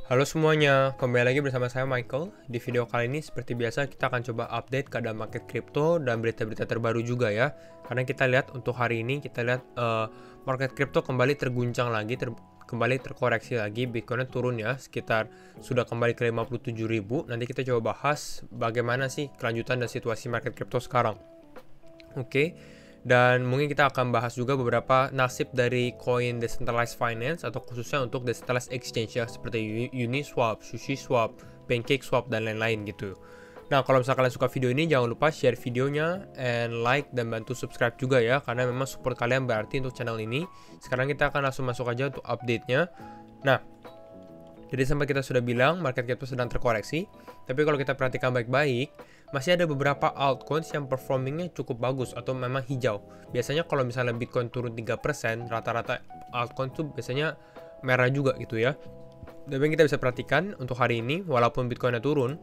Halo semuanya, kembali lagi bersama saya Michael. Di video kali ini seperti biasa kita akan coba update keadaan market kripto dan berita-berita terbaru juga ya. Karena kita lihat untuk hari ini kita lihat market kripto kembali terguncang lagi, kembali terkoreksi lagi. Bitcoinnya turun ya, sekitar sudah kembali ke 57.000. Nanti kita coba bahas bagaimana sih kelanjutan dan situasi market kripto sekarang. Oke. Dan mungkin kita akan bahas juga beberapa nasib dari koin decentralized finance atau khususnya untuk decentralized exchange ya, seperti Uniswap, SushiSwap, PancakeSwap, dan lain-lain gitu. Nah, kalau misalnya kalian suka video ini, jangan lupa share videonya, and like, dan bantu subscribe juga ya, karena memang support kalian berarti untuk channel ini. Sekarang kita akan langsung masuk aja untuk update-nya. Nah, jadi sampai kita sudah bilang market crypto sedang terkoreksi, tapi kalau kita perhatikan baik-baik, masih ada beberapa altcoins yang performingnya cukup bagus atau memang hijau. Biasanya kalau misalnya Bitcoin turun 3%, rata-rata altcoin tuh biasanya merah juga gitu ya. Dan kita bisa perhatikan untuk hari ini, walaupun Bitcoinnya turun,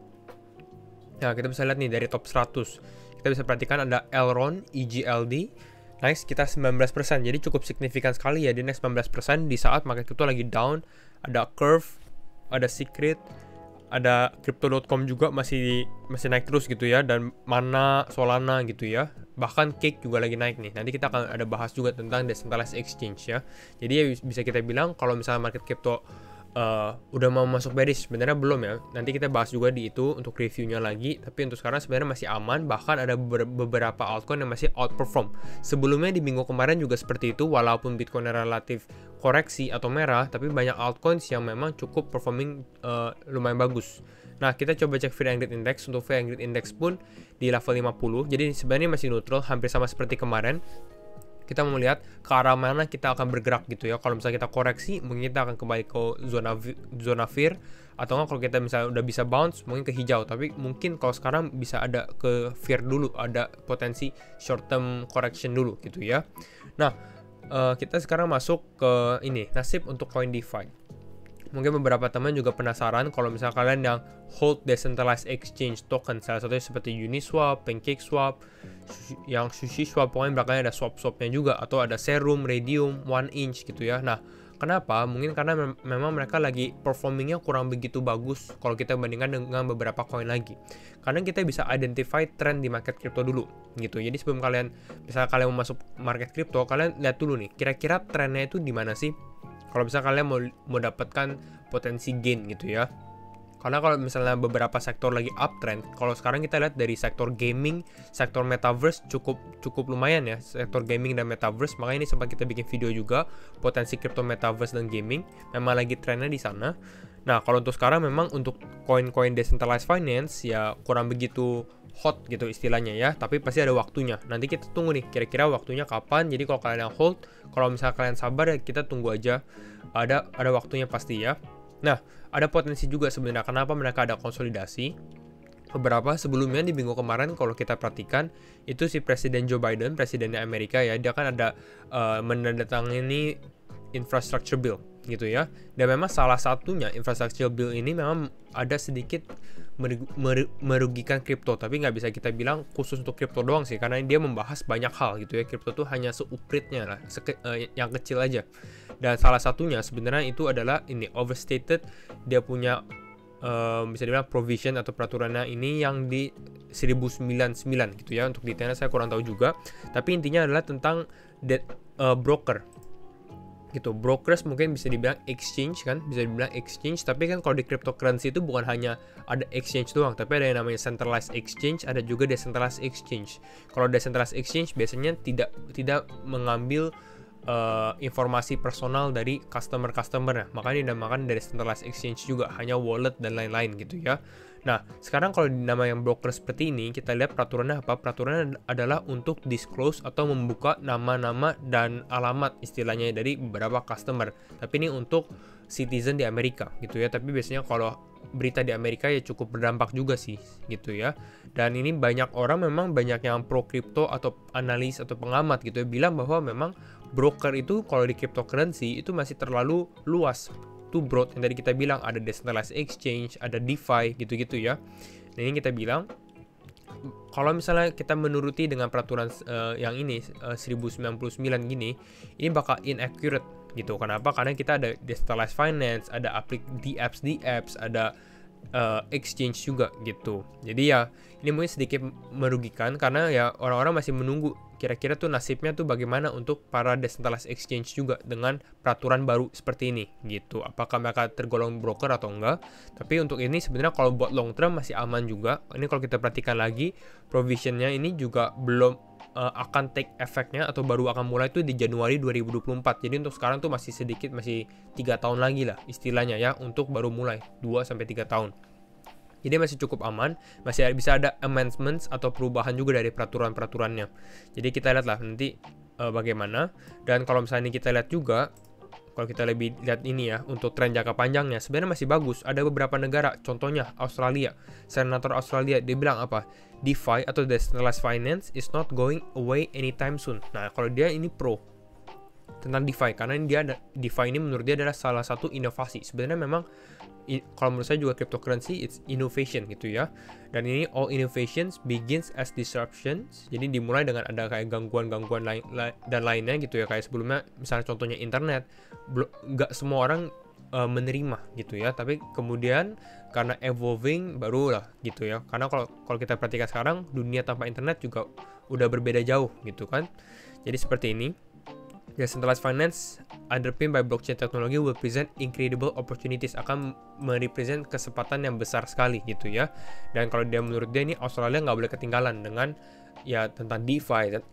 nah kita bisa lihat nih dari top 100. Kita bisa perhatikan ada Elrond, EGLD, naik sekitar 19%. Jadi cukup signifikan sekali ya, dia naik 19% di saat market crypto lagi down. Ada Curve, ada Secret, ada Crypto.com juga masih naik terus gitu ya, dan Mana, Solana gitu ya. Bahkan Cake juga lagi naik nih. Nanti kita akan ada bahas juga tentang decentralized exchange ya. Jadi ya bisa kita bilang kalau misalnya market crypto udah mau masuk bearish, sebenarnya belum ya. Nanti kita bahas juga di itu untuk reviewnya lagi. Tapi untuk sekarang sebenarnya masih aman. Bahkan ada beberapa altcoin yang masih outperform. Sebelumnya di minggu kemarin juga seperti itu. Walaupun Bitcoin relatif koreksi atau merah, tapi banyak altcoins yang memang cukup performing lumayan bagus. Nah, kita coba cek Fear and Greed Index. Untuk Fear and Greed Index pun di level 50. Jadi sebenarnya masih neutral, hampir sama seperti kemarin. Kita mau lihat ke arah mana kita akan bergerak gitu ya. Kalau misalnya kita koreksi, mungkin kita akan kembali ke zona fear, atau nggak kalau kita misalnya udah bisa bounce, mungkin ke hijau. Tapi mungkin kalau sekarang bisa ada ke fear dulu, ada potensi short term correction dulu gitu ya. Nah, kita sekarang masuk ke ini, nasib untuk koin DeFi. Mungkin beberapa teman juga penasaran kalau misalnya kalian yang hold decentralized exchange token, salah satunya seperti Uniswap, PancakeSwap, yang SushiSwap, pokoknya belakangnya ada swap-swapnya juga, atau ada Serum, Radium, 1inch gitu ya. Nah, kenapa? Mungkin karena memang mereka lagi performingnya kurang begitu bagus kalau kita bandingkan dengan beberapa koin lagi. Karena kita bisa identify trend di market crypto dulu gitu. Jadi sebelum misalnya kalian mau masuk market crypto, kalian lihat dulu nih, kira-kira trendnya itu di mana sih? Kalau misalnya kalian mau dapatkan potensi gain gitu ya. Karena kalau misalnya beberapa sektor lagi uptrend, kalau sekarang kita lihat dari sektor gaming, sektor metaverse cukup lumayan ya, sektor gaming dan metaverse. Makanya ini sempat kita bikin video juga, potensi crypto metaverse dan gaming memang lagi trennya di sana. Nah, kalau untuk sekarang memang untuk koin-koin decentralized finance ya kurang begitu hot gitu istilahnya ya, tapi pasti ada waktunya. Nanti kita tunggu nih kira-kira waktunya kapan. Jadi kalau kalian yang hold, kalau misalnya kalian sabar ya kita tunggu aja, ada waktunya pasti ya. Nah, ada potensi juga sebenarnya kenapa mereka ada konsolidasi. Beberapa sebelumnya di minggu kemarin kalau kita perhatikan, itu si Presiden Joe Biden, presidennya Amerika ya, dia kan ada menandatangani infrastructure bill gitu ya. Dan memang salah satunya infrastructure bill ini memang ada sedikit merugikan kripto, tapi nggak bisa kita bilang khusus untuk kripto doang sih, karena dia membahas banyak hal gitu ya. Kripto tuh hanya seupritnya lah, yang kecil aja. Dan salah satunya sebenarnya itu adalah ini overstated, dia punya bisa dibilang provision atau peraturannya ini yang di 1099 gitu ya. Untuk detailnya saya kurang tahu juga, tapi intinya adalah tentang broker gitu. Brokers mungkin bisa dibilang exchange kan, bisa dibilang exchange, tapi kan kalau di cryptocurrency itu bukan hanya ada exchange doang, tapi ada yang namanya centralized exchange, ada juga decentralized exchange. Kalau decentralized exchange biasanya tidak mengambil informasi personal dari customer-customer, makanya dinamakan dari decentralized exchange juga, hanya wallet dan lain-lain gitu ya. Nah, sekarang kalau nama yang broker seperti ini, kita lihat peraturannya apa? Peraturannya adalah untuk disclose atau membuka nama-nama dan alamat istilahnya dari beberapa customer. Tapi ini untuk citizen di Amerika gitu ya. Tapi biasanya kalau berita di Amerika ya cukup berdampak juga sih gitu ya. Dan ini banyak orang, memang banyak yang pro crypto atau analis atau pengamat gitu ya, bilang bahwa memang broker itu kalau di cryptocurrency itu masih terlalu luas, too broad. Yang tadi kita bilang ada decentralized exchange, ada DeFi gitu-gitu ya. Nah, ini kita bilang kalau misalnya kita menuruti dengan peraturan yang ini 1099 gini, ini bakal inaccurate gitu. Kenapa? Karena kita ada decentralized finance, ada DApps, ada exchange juga gitu. Jadi ya ini mungkin sedikit merugikan karena ya orang-orang masih menunggu kira-kira tuh nasibnya tuh bagaimana untuk para decentralized exchange juga dengan peraturan baru seperti ini gitu. Apakah mereka tergolong broker atau enggak? Tapi untuk ini sebenarnya kalau buat long term masih aman juga. Ini kalau kita perhatikan lagi provisionnya ini juga belum akan take efeknya atau baru akan mulai tuh di Januari 2024. Jadi untuk sekarang tuh masih sedikit, masih 3 tahun lagi lah istilahnya ya untuk baru mulai 2-3 tahun. Jadi masih cukup aman, masih bisa ada amendments atau perubahan juga dari peraturan-peraturannya. Jadi kita lihat lah nanti bagaimana. Dan kalau misalnya kita lihat juga, kalau kita lebih lihat ini ya, untuk tren jangka panjangnya, sebenarnya masih bagus. Ada beberapa negara, contohnya Australia. Senator Australia, dia bilang apa? DeFi atau Decentralized Finance is not going away anytime soon. Nah, kalau dia ini pro tentang DeFi, karena DeFi ini menurut dia adalah salah satu inovasi. Sebenarnya memang kalau menurut saya juga cryptocurrency it's innovation gitu ya. Dan ini all innovations begins as disruptions. Jadi dimulai dengan ada kayak gangguan-gangguan dan lainnya gitu ya. Kayak sebelumnya misalnya contohnya internet, nggak semua orang menerima gitu ya. Tapi kemudian karena evolving barulah gitu ya. Karena kalau kita perhatikan sekarang dunia tanpa internet juga udah berbeda jauh gitu kan. Jadi seperti ini. Decentralized finance underpinned by blockchain technology will present incredible opportunities, akan merepresent kesempatan yang besar sekali gitu ya. Dan kalau dia menurut dia ini Australia nggak boleh ketinggalan dengan ya tentang DeFi dan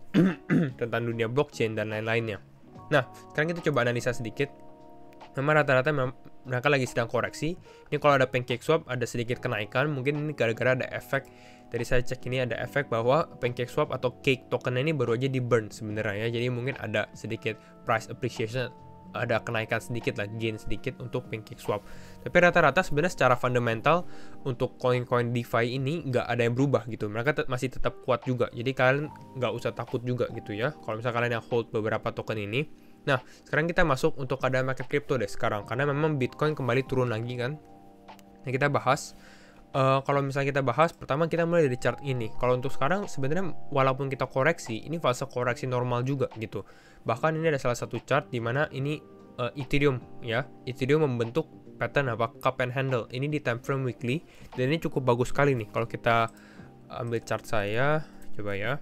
tentang dunia blockchain dan lain-lainnya. Nah sekarang kita coba analisa sedikit. Memang rata-rata mereka lagi sedang koreksi. Ini kalau ada PancakeSwap ada sedikit kenaikan, mungkin ini gara-gara ada efek. Tadi saya cek ini ada efek bahwa PancakeSwap atau Cake token ini baru aja di burn sebenarnya ya. Jadi mungkin ada sedikit price appreciation, ada kenaikan sedikit lah, gain sedikit untuk PancakeSwap. Tapi rata-rata sebenarnya secara fundamental untuk koin-koin DeFi ini nggak ada yang berubah gitu. Mereka masih tetap kuat juga. Jadi kalian nggak usah takut juga gitu ya. Kalau misalnya kalian yang hold beberapa token ini. Nah, sekarang kita masuk untuk keadaan market crypto deh sekarang. Karena memang Bitcoin kembali turun lagi kan. Nah, kita bahas. Kalau misalnya kita bahas, pertama kita mulai dari chart ini. Kalau untuk sekarang sebenarnya walaupun kita koreksi, ini fase koreksi normal juga gitu. Bahkan ini ada salah satu chart di mana ini Ethereum ya. Ethereum membentuk pattern apa? Cup and handle. Ini di time frame weekly dan ini cukup bagus sekali nih. Kalau kita ambil chart saya, coba ya.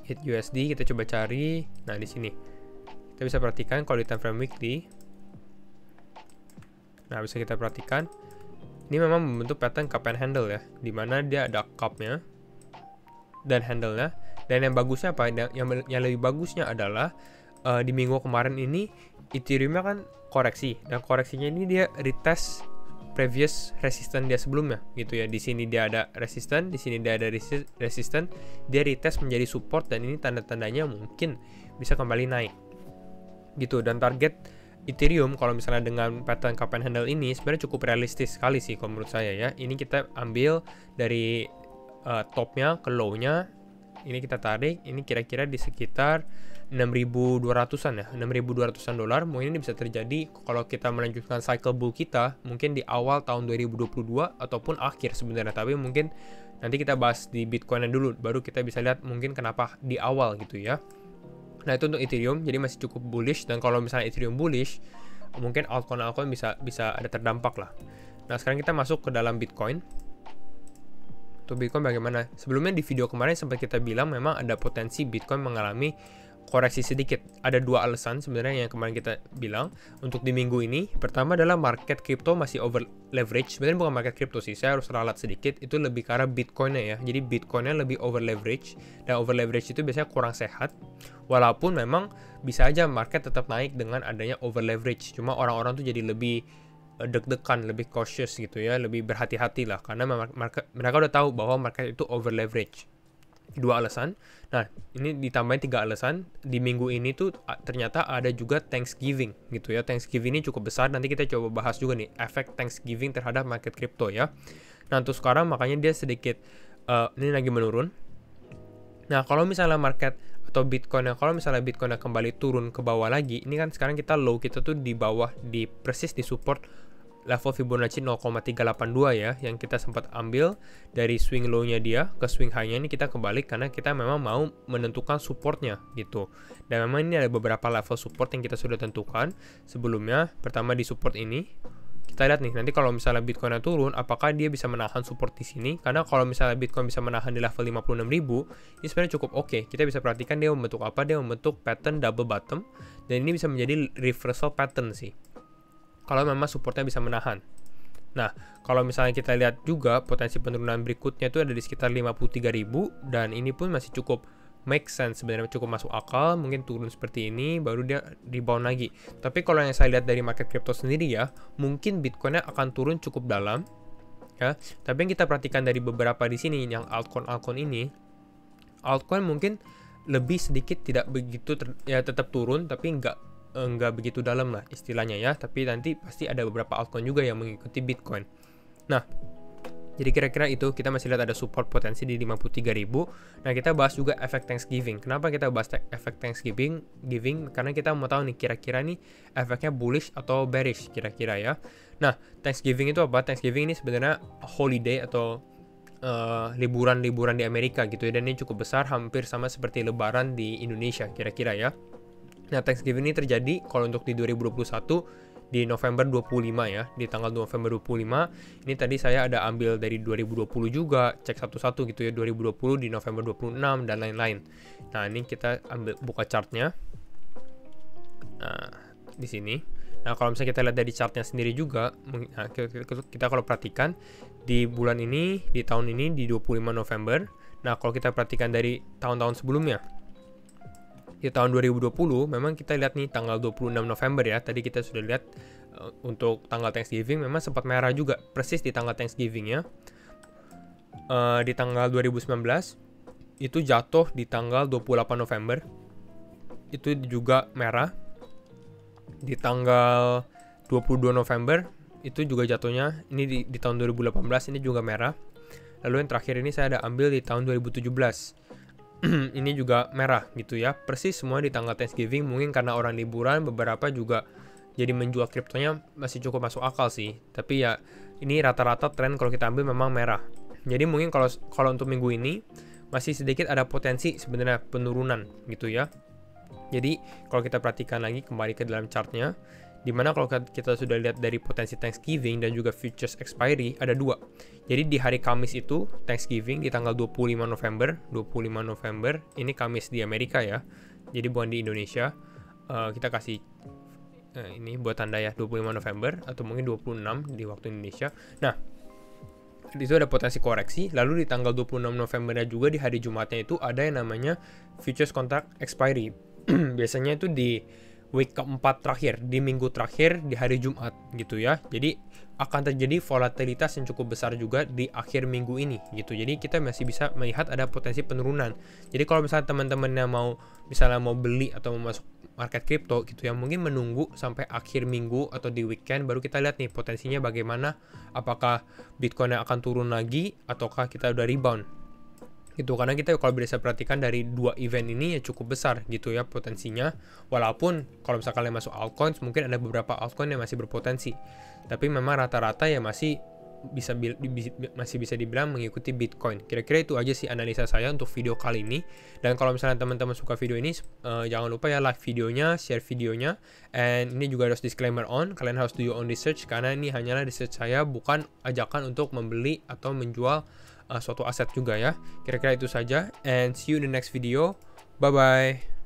Hit USD kita coba cari. Nah, di sini. Kita bisa perhatikan kalau di time frame weekly. Nah, bisa kita perhatikan ini memang membentuk pattern cup and handle ya, dimana dia ada cupnya dan handle-nya. Dan yang bagusnya apa? Yang lebih bagusnya adalah di minggu kemarin ini Ethereum-nya kan koreksi, dan koreksinya ini dia retest previous resistance dia sebelumnya gitu ya. Di sini dia ada resistance, di sini dia ada resistance, dia retest menjadi support dan ini tanda-tandanya mungkin bisa kembali naik gitu. Dan target Ethereum kalau misalnya dengan pattern cup and handle ini sebenarnya cukup realistis sekali sih kalau menurut saya ya. Ini kita ambil dari topnya ke low-nya. Ini kita tarik, ini kira-kira di sekitar 6.200-an ya, 6.200-an dolar. Mungkin ini bisa terjadi kalau kita melanjutkan cycle bull kita mungkin di awal tahun 2022 ataupun akhir sebenarnya. Tapi mungkin nanti kita bahas di Bitcoin dulu, baru kita bisa lihat mungkin kenapa di awal gitu ya. Nah itu untuk Ethereum, jadi masih cukup bullish. Dan kalau misalnya Ethereum bullish, mungkin altcoin bisa ada terdampak lah. Nah sekarang kita masuk ke dalam Bitcoin. Untuk Bitcoin bagaimana? Sebelumnya di video kemarin sempat kita bilang memang ada potensi Bitcoin mengalami koreksi sedikit. Ada dua alasan sebenarnya yang kemarin kita bilang untuk di minggu ini. Pertama adalah market crypto masih over leverage. Sebenarnya bukan market crypto sih, saya harus ralat sedikit. Itu lebih ke arah Bitcoinnya ya. Jadi Bitcoinnya lebih over leverage, dan over leverage itu biasanya kurang sehat. Walaupun memang bisa aja market tetap naik dengan adanya over leverage. Cuma orang-orang tuh jadi lebih deg-degan, lebih cautious gitu ya, lebih berhati-hati lah. Karena mereka udah tahu bahwa market itu over leverage. Dua alasan. Nah, ini ditambahin 3 alasan. Di minggu ini tuh ternyata ada juga Thanksgiving gitu ya. Thanksgiving ini cukup besar. Nanti kita coba bahas juga nih efek Thanksgiving terhadap market crypto ya. Nah, untuk sekarang makanya dia sedikit ini lagi menurun. Nah, kalau misalnya market atau Bitcoin, kalau misalnya Bitcoin kembali turun ke bawah lagi, ini kan sekarang kita low kita tuh di bawah, di persis di support level Fibonacci 0,382 ya, yang kita sempat ambil dari swing low-nya dia ke swing high-nya. Ini kita kebalik karena kita memang mau menentukan supportnya gitu. Dan memang ini ada beberapa level support yang kita sudah tentukan sebelumnya. Pertama di support ini, kita lihat nih nanti kalau misalnya Bitcoin turun, apakah dia bisa menahan support di sini. Karena kalau misalnya Bitcoin bisa menahan di level 56.000, ini sebenarnya cukup oke. Kita bisa perhatikan dia membentuk apa, dia membentuk pattern double bottom, dan ini bisa menjadi reversal pattern sih kalau memang supportnya bisa menahan. Nah, kalau misalnya kita lihat juga potensi penurunan berikutnya itu ada di sekitar 53.000, dan ini pun masih cukup make sense sebenarnya, cukup masuk akal. Mungkin turun seperti ini baru dia rebound lagi. Tapi kalau yang saya lihat dari market crypto sendiri ya, mungkin Bitcoinnya akan turun cukup dalam ya. Tapi yang kita perhatikan dari beberapa di sini yang altcoin ini, altcoin mungkin lebih sedikit tidak begitu ya tetap turun tapi nggak begitu dalam lah istilahnya ya, tapi nanti pasti ada beberapa altcoin juga yang mengikuti Bitcoin. Nah, jadi kira-kira itu kita masih lihat ada support potensi di 53.000. Nah, kita bahas juga efek Thanksgiving. Kenapa kita bahas efek Thanksgiving? Karena kita mau tahu nih kira-kira nih efeknya bullish atau bearish kira-kira ya. Nah, Thanksgiving itu apa? Thanksgiving ini sebenarnya holiday atau liburan-liburan di Amerika gitu ya, dan ini cukup besar, hampir sama seperti Lebaran di Indonesia kira-kira ya. Nah, Thanksgiving ini terjadi kalau untuk di 2021 di November 25 ya, di tanggal November 25. Ini tadi saya ada ambil dari 2020 juga, cek satu-satu gitu ya, 2020 di November 26 dan lain-lain. Nah, ini kita ambil buka chartnya. Nah, di sini. Nah, kalau misalnya kita lihat dari chartnya sendiri juga, nah, kita kalau perhatikan di bulan ini, di tahun ini di 25 November. Nah, kalau kita perhatikan dari tahun-tahun sebelumnya, di tahun 2020 memang kita lihat nih tanggal 26 November ya. Tadi kita sudah lihat untuk tanggal Thanksgiving memang sempat merah juga persis di tanggal Thanksgiving ya. Di tanggal 2019 itu jatuh di tanggal 28 November. Itu juga merah. Di tanggal 22 November itu juga jatuhnya ini di tahun 2018 ini juga merah. Lalu yang terakhir ini saya ada ambil di tahun 2017. Ini juga merah gitu ya, persis semua di tanggal Thanksgiving. Mungkin karena orang liburan, beberapa juga jadi menjual kriptonya masih cukup masuk akal sih. Tapi ya ini rata-rata tren kalau kita ambil memang merah. Jadi mungkin kalau untuk minggu ini masih sedikit ada potensi sebenarnya penurunan gitu ya. Jadi kalau kita perhatikan lagi kembali ke dalam chartnya, dimana kalau kita sudah lihat dari potensi Thanksgiving dan juga futures expiry ada dua. Jadi di hari Kamis itu Thanksgiving di tanggal 25 November ini Kamis di Amerika ya, jadi bukan di Indonesia. Kita kasih ini buat tanda ya, 25 November atau mungkin 26 di waktu Indonesia. Nah, itu ada potensi koreksi. Lalu di tanggal 26 Novembernya juga di hari Jumatnya itu ada yang namanya futures contract expiry. Biasanya itu di week keempat terakhir, di minggu terakhir di hari Jumat gitu ya. Jadi akan terjadi volatilitas yang cukup besar juga di akhir minggu ini gitu. Jadi kita masih bisa melihat ada potensi penurunan. Jadi kalau misalnya teman-temannya mau beli atau mau masuk market crypto gitu ya, mungkin menunggu sampai akhir minggu atau di weekend baru kita lihat nih potensinya bagaimana, apakah Bitcoin akan turun lagi ataukah kita udah rebound gitu. Karena kita kalau bisa perhatikan dari dua event ini ya cukup besar gitu ya potensinya. Walaupun kalau misalkan kalian masuk altcoins, mungkin ada beberapa altcoin yang masih berpotensi, tapi memang rata-rata ya masih bisa dibilang mengikuti Bitcoin. Kira-kira itu aja sih analisa saya untuk video kali ini. Dan kalau misalnya teman-teman suka video ini, jangan lupa ya like videonya, share videonya. And ini juga harus disclaimer on, kalian harus do your own research karena ini hanyalah research saya, bukan ajakan untuk membeli atau menjual suatu aset juga ya. Kira-kira itu saja, and see you in the next video. Bye bye.